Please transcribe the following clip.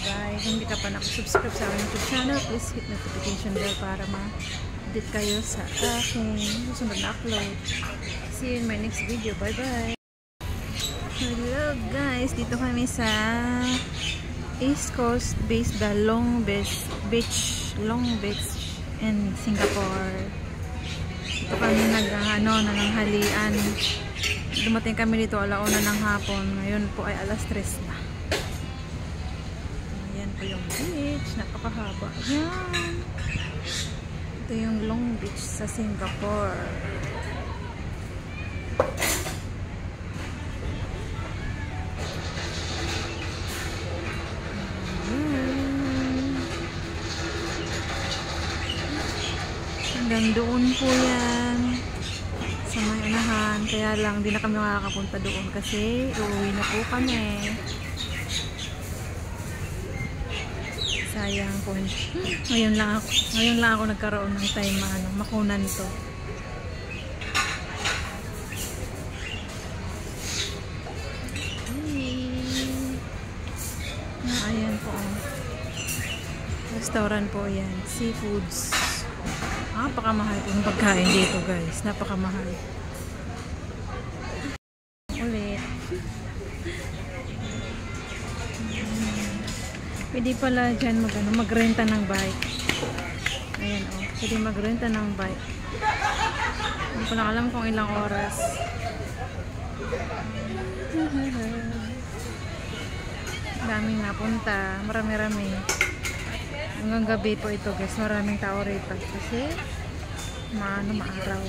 bye. Kung hindi ka pa nakasubscribe sa aking YouTube channel, please hit notification bell para ma-update kayo sa aking susunod na upload. See you in my next video. Bye bye. Hello guys, dito kami sa East Coast based the Long Beach in Singapore. Dito kami nananghalian. Dumating kami dito alauna ng hapon. Ngayon po ay alas 3 na. Ayan po yung beach. Napakahaba. Ayan. Ito yung Long Beach sa Singapore. Hanggang doon po yan sa may unahan, kaya lang di na kami makakapunta doon kasi uuwi na po kami. Sayang po. Ngayon lang ako nagkaroon ng time makunan to. Ayan po. Restaurant po yan. Seafoods. Napakamahal po yung pagkain dito guys. Napakamahal. Ulit. Pwede pala dyan magrenta ng bike. Ayan o. Pwede magrenta ng bike. Hindi ko lang alam kung ilang oras. Daming napunta. Marami-rami. Hanggang gabi po ito guys, maraming tao rito kasi maaraw.